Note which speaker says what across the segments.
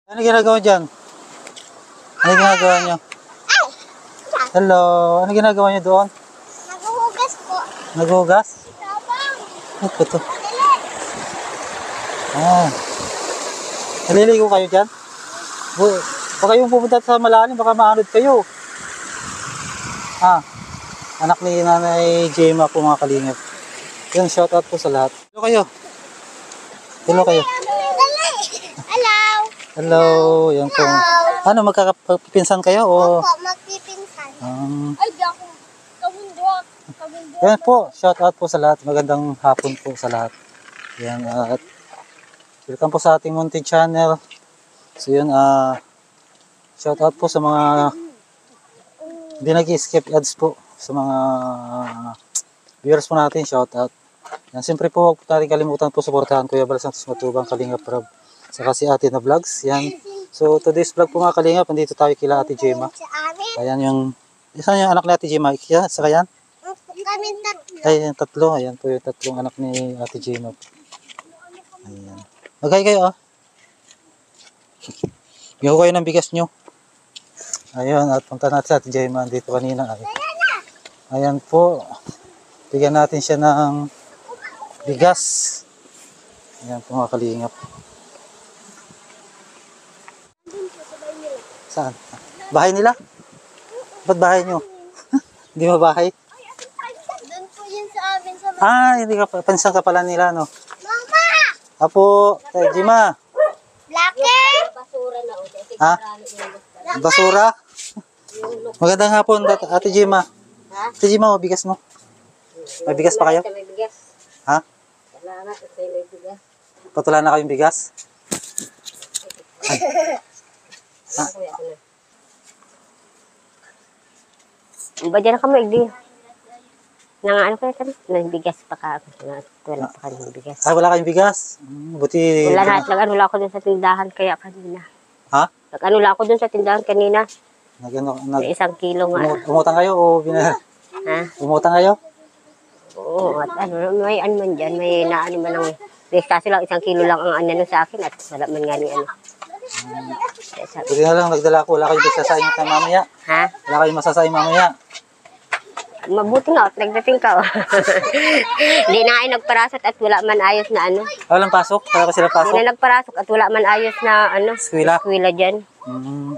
Speaker 1: Ano ginagawa dyan? Ano ginagawa nyo? Hello, ano ginagawa nyo doon?
Speaker 2: Naghuhugas po.
Speaker 1: Naghugas? Ano po to? Naliligo kayo dyan? Baka kayong pupunta sa malalim, baka maanod kayo. Anak ni Nanay Gemma po mga kalingap. Yung shoutout po sa lahat. Hello kayo. Hello kayo.
Speaker 2: Hello.
Speaker 1: Hello. Yan po. Ano, magkakapinsan kayo o?
Speaker 2: Opo, magpipinsan. Ay, di ako. Kabundok.
Speaker 1: Yan po. Shoutout po sa lahat. Magandang hapon po sa lahat. Yan. At welcome po sa ating Munti channel. So yun, shoutout po sa mga hindi nag-skip ads po. Sa mga viewers po natin, shoutout. Yan, siyempre po, huwag po natin kalimutan po suportahan Kuya Bal Santos Matubang, Kalingap Rab, saka si Ate na Vlogs. Yan. So, today's vlog po mga Kalingap, nandito tayo kila Ate Gemma. Ayan yung, isa yung anak ni Ate Gemma. Saka yan?
Speaker 2: Kami tatlo.
Speaker 1: Ay, yan, tatlo. Ayan po yung tatlong anak ni Ate Gemma. Ayan. Maghay kayo, Bigyan ko kayo ng bigas nyo. Ayun, at punta natin sa Ate Gemma dito kanina. Ayan po. Bigyan natin siya ng bigas. Ayan po mga Kalingap. Saan? Bahay nila? Ba't bahay nyo? Hindi mo bahay?
Speaker 2: Doon po yun sa amin sa
Speaker 1: Hindi ka pansang ka pala nila, no?
Speaker 2: Mama!
Speaker 1: Apo, Gemma.
Speaker 2: Blackie!
Speaker 1: Ha? Basura? Magandang hapon, Ate Gemma. Ate Gemma, bigas mo. May bigas pa kayo?
Speaker 3: May bigas.
Speaker 1: Ha?
Speaker 3: Salamat at may bigas.
Speaker 1: Patula na kayong bigas?
Speaker 3: Ako na. Ba dyan ka mo, Igdi? Ano kayo kami? Nagbigas pa ka ako. Wala pa ka ng bigas.
Speaker 1: Wala kayong bigas? Buti...
Speaker 3: Wala na. Nag-ano lang ako dun sa tindahan kaya kanina.
Speaker 1: Ha?
Speaker 3: Nag-ano lang ako dun sa tindahan kanina. May 1 kilo nga.
Speaker 1: Umutang kayo o
Speaker 3: Ha?
Speaker 1: umutang kayo?
Speaker 3: Oo. At may ano man dyan. May naano man ng... Kaso lang 1 kilo lang ang ano sa akin at wala man nga ni ano.
Speaker 1: Buti na lang, nagdala ko. Wala kayong masasayin ka mamaya.
Speaker 3: Ha?
Speaker 1: Wala kayong masasayin mamaya.
Speaker 3: Mabuti nga, nagdating ka. Hindi na kayo nagparasok at wala man ayos na ano.
Speaker 1: Walang pasok? Wala ka sila pasok?
Speaker 3: Hindi na nagparasok at wala man ayos na ano. Eskwela dyan.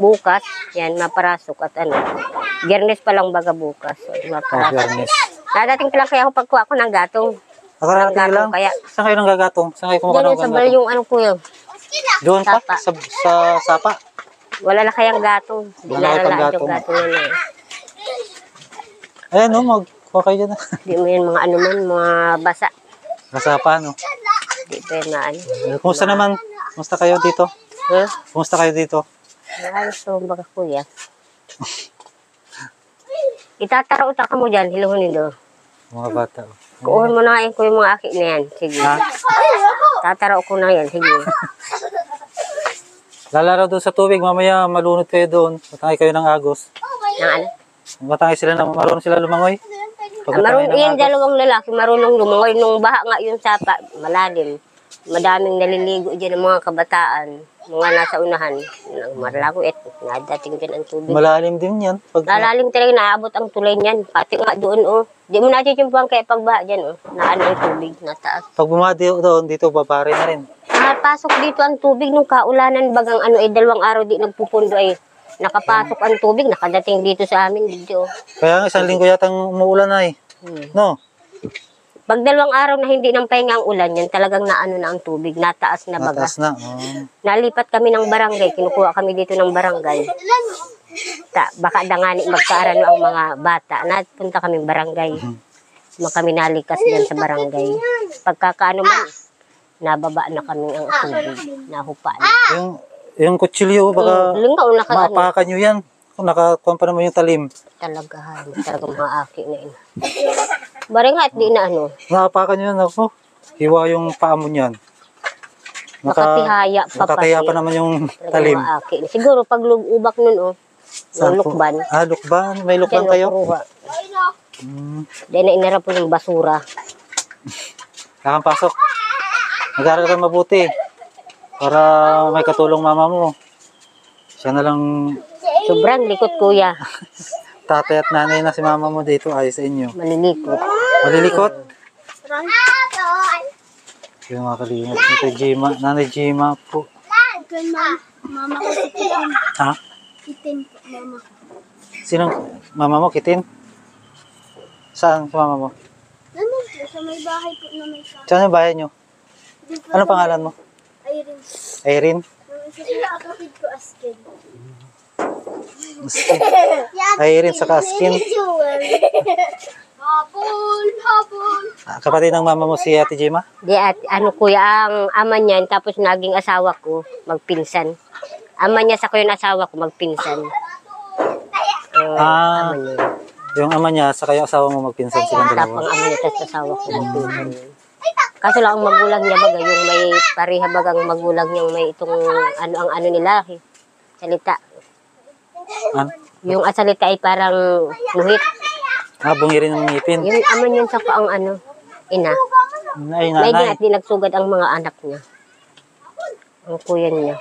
Speaker 3: Bukas, yan, maparasok at ano. Biyernes pa lang baga bukas. So, maparasok.
Speaker 1: Biyernes.
Speaker 3: Nadating pa lang kaya ako pagkuha ko ng gatong.
Speaker 1: Ako lang lang?
Speaker 3: Kaya,
Speaker 1: saan kayo nang gagatong? Saan kayo kumuha ng
Speaker 3: dyan sa bal yung ano ko yun.
Speaker 1: Doon pa?
Speaker 3: Sapa.
Speaker 1: Sa sapa?
Speaker 3: Wala na kayang gatong. Hindi
Speaker 1: Wala
Speaker 3: na
Speaker 1: kayong
Speaker 3: lang
Speaker 1: gatong.
Speaker 3: yung gatong yun eh.
Speaker 1: Ayan no, magkuha kayo dyan.
Speaker 3: Hindi mo yun mga ano man, mga basa.
Speaker 1: Masapa no?
Speaker 3: Hindi pa yun na ano.
Speaker 1: Kumusta naman? Kumusta kayo dito?
Speaker 3: Huh?
Speaker 1: Kumusta kayo dito?
Speaker 3: Ayos to, baga kuya. Itatara-uta ka mo dyan, hiluhunin do.
Speaker 1: Mga bata.
Speaker 3: Kuuhin mo na ngayon ko yung mga aki na yan. Sige. Tatara ko na yan. Sige.
Speaker 1: Lalaro doon sa tubig. Mamaya malunod kayo doon. Matangay kayo ng agos.
Speaker 3: Nang ano?
Speaker 1: Matangay sila na marunong sila lumangoy. Pag matangay
Speaker 3: Marunong
Speaker 1: ng
Speaker 3: yan,
Speaker 1: agos.
Speaker 3: dalawang lalaki. Marunong lumangoy. Nung baha nga yung sapa, malalim. Madaming naliligo dyan ng mga kabataan. Mga nasa unahan. Marlago nadating dyan ang tubig.
Speaker 1: Malalim din yan.
Speaker 3: Lalalim talaga, naabot ang tulay niyan. Pati nga doon, oh. Di mo natin yung buwang kaya pagbaha dyan, oh. Naano ang tubig, nataas.
Speaker 1: Pag bumati doon, dito babari na rin.
Speaker 3: Pasok dito ang tubig nung kaulanan bagang ano, 2 araw di nagpupundo ay nakapasok ang tubig, nakadating dito sa amin dito.
Speaker 1: Kaya nga 1 linggo yata umuulan ay. No?
Speaker 3: Pag 2 araw na hindi nang pahinga ang ulan, yan talagang naano na ang tubig, nataas na baga.
Speaker 1: Nataas na. Oh.
Speaker 3: Nalipat kami ng barangay, kinukuha kami dito ng barangay. Baka dangani magkaarano ang mga bata. Napunta kami barangay. Kami nalikas dyan sa barangay. Pagkakaano man, nababa na kami ang tubig, nahupa na.
Speaker 1: Yung kutsilyo, baka
Speaker 3: Lingaw na ka,
Speaker 1: maapakan nyo yan. Kung nakakuha pa naman yung talim.
Speaker 3: Talagang mga aki na yun. Bari nga at di na ano.
Speaker 1: Maapakan nyo yan. Ako, hiwa yung paa mo niyan.
Speaker 3: Makatihaya pa
Speaker 1: Nakataya pa naman yung talim.
Speaker 3: Mga aki. Siguro pag ubak nun, yung lukban.
Speaker 1: Lukban? May lukban
Speaker 3: Diyan,
Speaker 1: kayo?
Speaker 3: Dahil na inara po yung basura.
Speaker 1: Kakang pasok. Mag-aaral ka mabuti. Para may katulong mama mo. Siya na lang
Speaker 3: Sobrang likot, kuya.
Speaker 1: tatay at nanay na si mama mo dito ayos sa inyo.
Speaker 3: Malilikot.
Speaker 1: Malilikot. Yung mga kalingap. Ito Jima, nanay Jima po.
Speaker 2: Mama ko si Kitin.
Speaker 1: Ha?
Speaker 2: Kitin po, mama ko.
Speaker 1: Sinong mama mo? Kitin? Saan si mama mo?
Speaker 2: Nanon po, sa may bahay po na may kama.
Speaker 1: Saan yung bahay nyo? Ano pangalan mo?
Speaker 2: Ayun.
Speaker 1: Irene?
Speaker 2: Isa sa kapatid ko, Askin.
Speaker 1: Irene sa Kaskin.
Speaker 2: Hapon, hapon.
Speaker 1: Kapatid ng mama mo si Ate Jima?
Speaker 3: Di at ano kuya, ang ama niyan, tapos naging asawa ko, magpinsan. Ama niya sa ko yung asawa ko, magpinsan.
Speaker 1: Ah,
Speaker 3: Ama niya.
Speaker 1: yung ama niya sa kayo asawa mo magpinsan silang
Speaker 3: Tapang
Speaker 1: dalawa.
Speaker 3: ama niya, tapos asawa ko, magpinsan. Kaso lang ang magulang niya baga, yung may pareha bagang magulang niya, may itong ang ano nila, salita.
Speaker 1: Ano?
Speaker 3: Yung asalita ay parang muhit.
Speaker 1: Ah, bungi rin ng ngipin.
Speaker 3: Yung ama niyan sa ko ang ano, ina.
Speaker 1: Ay,
Speaker 3: May
Speaker 1: nanay.
Speaker 3: at di nagsugad ang mga anak niya. Ang kuya niya.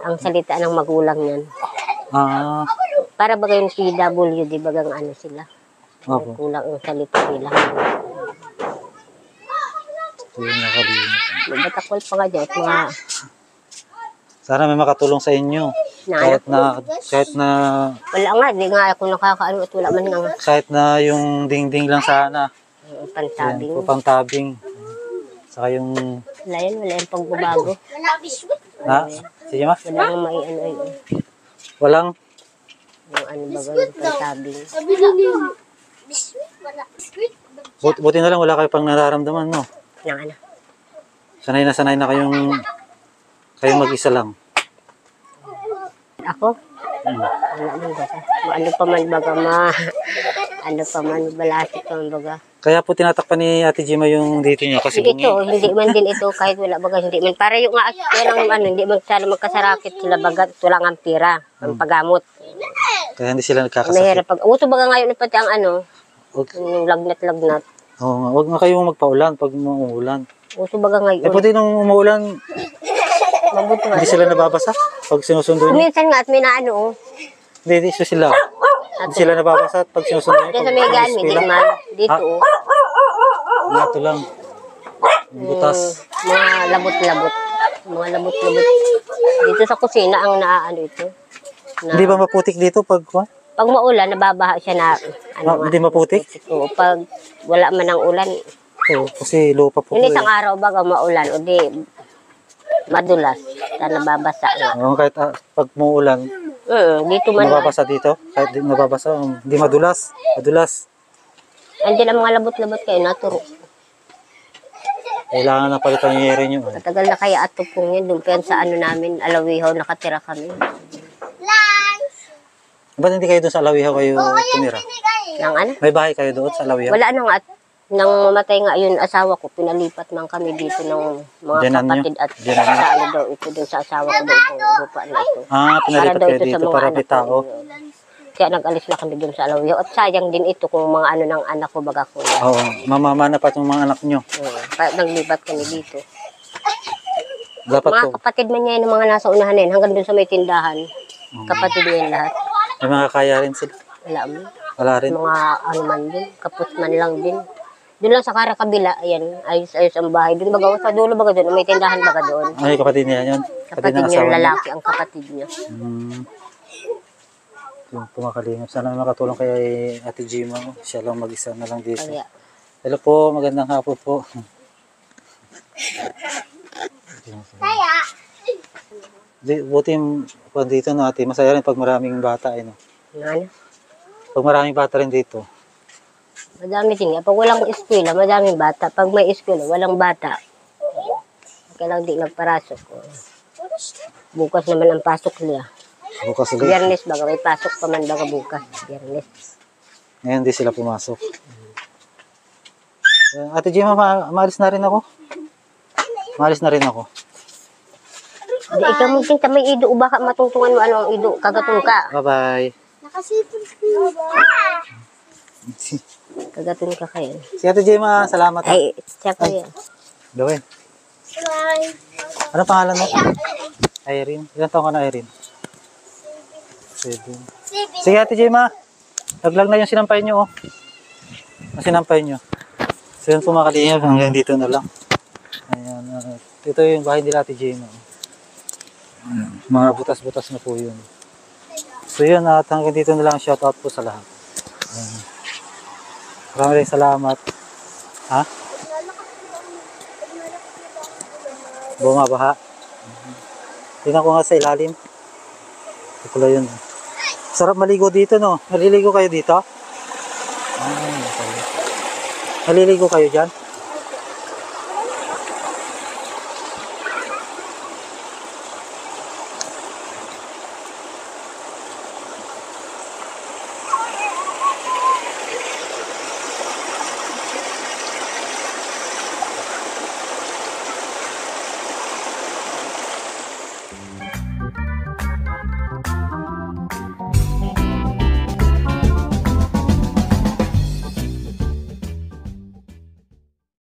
Speaker 3: Ang salita ng magulang niyan.
Speaker 1: Ah,
Speaker 3: Para baga yung PWD, bagang ano sila.
Speaker 1: opo.
Speaker 3: Kulang ang salita nila.
Speaker 1: Ito yung mga kalingap.
Speaker 3: Batakwal pa nga dyan. At mga
Speaker 1: Sana may makatulong sa inyo.
Speaker 3: na,
Speaker 1: Kahit na
Speaker 3: wala nga, di nga ako nakakaano at wala man nga
Speaker 1: kahit na yung dingding lang sana.
Speaker 3: pansabing.
Speaker 1: Yan, pantabing. Saka yung
Speaker 3: Wala yan, wala yung pagbabago.
Speaker 2: Wala biskuit.
Speaker 1: ha? Sige ma?
Speaker 3: Wala nang may ano ay
Speaker 1: Walang
Speaker 3: yung ano baga yung pansabing.
Speaker 2: Sabi na niyo. Biskuit, wala. Biskuit.
Speaker 1: buti na lang wala kayo pang nararamdaman, no?
Speaker 3: Nang ano.
Speaker 1: Sanay na kayong mag-isa lang.
Speaker 3: Ako? Wala man baga. Ano pa man baga ano pa man, balasik pa man baga.
Speaker 1: Kaya po tinatakpan ni Ate Jima yung dito niya kasi bungi.
Speaker 3: Ito, hindi man din ito, kahit wala baga, hindi man. Para yung nga, ng ano, hindi man sana magkasarakit sila baga, wala nga ang pira, ang paggamot.
Speaker 1: Kaya hindi sila nagkakasakit.
Speaker 3: Mahirap pag, uso baga ngayon pati ang ano,
Speaker 1: Huwag,
Speaker 3: yung lagnat-lagnat.
Speaker 1: oo nga, huwag na kayong magpaulan pag umuulan.
Speaker 3: Uso baga ngayon.
Speaker 1: Eh pati nung umuulan,
Speaker 3: Mabuti nga.
Speaker 1: hindi sila nababasa pag sinusundo niyo.
Speaker 3: Minsan nga at may naano, oh.
Speaker 1: Hindi sila. Hindi sila nababasa pag sinusundo niyo.
Speaker 3: Diyan sa may gaan, hindi man. Dito, oh.
Speaker 1: Ito lang. Yung butas.
Speaker 3: Mga labot-labot. Mga labot-labot. Dito sa kusina ang naaano ito. Na,
Speaker 1: Hindi ba maputik dito pag
Speaker 3: pag maulan, nababaha siya na, ano nga.
Speaker 1: hindi maputik?
Speaker 3: Oo, pag wala man ang ulan,
Speaker 1: Oo, kasi lupa po.
Speaker 3: yung isang araw baga maulan, o di, madulas, na nababasa nga.
Speaker 1: Oo, kahit pag muulan,
Speaker 3: Dito man,
Speaker 1: nababasa dito. Kahit di nababasa, hindi madulas. Madulas.
Speaker 3: andyan ang mga labot-labot kayo, naturo.
Speaker 1: Kailangan na palitan yung yere nyo.
Speaker 3: Matagal na kaya ato pong yan, doon pa yan sa ano namin, Alawihaw, nakatira kami.
Speaker 1: Ba't hindi kayo doon sa Alawihaw kayo tumira?
Speaker 3: Nang ano?
Speaker 1: May bahay kayo doon sa Alawihaw?
Speaker 3: Wala na nga, at nang mamatay nga yun, asawa ko, pinalipat man kami dito ng mga
Speaker 1: Diyanan nyo?
Speaker 3: kapatid at
Speaker 1: Diyanan nyo?
Speaker 3: sa ano daw, ito doon sa asawa ko daw, itong lupa na ito.
Speaker 1: Pinalipat
Speaker 3: daw
Speaker 1: kayo
Speaker 3: ito sa
Speaker 1: dito
Speaker 3: mga
Speaker 1: para
Speaker 3: anak
Speaker 1: may tao.
Speaker 3: ko. Kaya nag-alis na kami doon sa Alawihaw. At sayang din ito kung mga ano ng anak ko, baga ko.
Speaker 1: Oo, mamamana pa itong mga anak nyo.
Speaker 3: Kaya naglipat kami dito.
Speaker 1: Dapat
Speaker 3: Mga
Speaker 1: po,
Speaker 3: kapatid man niya yung mga nasa unahan yan, hanggang doon sa may tindahan. Kapatid niya yung lahat.
Speaker 1: may mga kaya rin sila.
Speaker 3: Wala mo.
Speaker 1: Wala rin.
Speaker 3: Mga ano man din, kapos man lang din. Doon lang sa kabila, ayan, ayos-ayos ang bahay. Doon baga, sa dulo baga doon, may tindahan baga doon.
Speaker 1: Ay, kapatid niya yun.
Speaker 3: Kapatid
Speaker 1: ng
Speaker 3: niya,
Speaker 1: asawa niya.
Speaker 3: lalaki ang kapatid niya.
Speaker 1: Yung pumakalingap. Sana may makatulong kay Ate Jima. Siya lang mag-isa na lang dito.
Speaker 3: Kaya,
Speaker 1: Hello po, magandang hapon po.
Speaker 2: Kaya,
Speaker 1: Buti yung dito no ate, masaya rin pag maraming bata. No?
Speaker 3: ano,
Speaker 1: Pag maraming bata rin dito.
Speaker 3: madami din nga. Pag walang eskwela, madaming bata. Pag may eskwela, walang bata. Kailang di nagparasok. Bukas naman ang pasok niya.
Speaker 1: Bukas ulit.
Speaker 3: Biyernes baga, may pasok pa man baga bukas. Biyernes.
Speaker 1: Ngayon di sila pumasok. Ate Jima, maalis na rin ako. Maalis na rin ako.
Speaker 3: Di ikaw mo din may ido, baka matungtungan mo ano ang ido, kagatong ka.
Speaker 1: Bye-bye.
Speaker 2: nakasipon
Speaker 3: Kagatong ka kayo.
Speaker 1: Si Ate Jima, salamat.
Speaker 3: Ay, siya ko yan.
Speaker 1: Gawin.
Speaker 2: Bye.
Speaker 1: Ano pangalan mo? Irene. Ilan taon ka na, Irene? 7.
Speaker 2: Seven.
Speaker 1: Sige Ate Gemma, naglag na yung sinampay nyo, oh. Ang sinampay nyo. So yun po mga kalingap, hanggang dito na lang. Ayan, ito yung bahay nila Ate Gemma. Ayan, mga butas-butas na po yun. So yun, at hanggang dito na lang, shoutout po sa lahat. Ayan. Maraming salamat. Ha? Bumabaha. Tingnan ko nga sa ilalim. Ito pala yun. Sarap maligo dito, no? Naliligo kayo dito? Okay. Naliligo kayo dyan?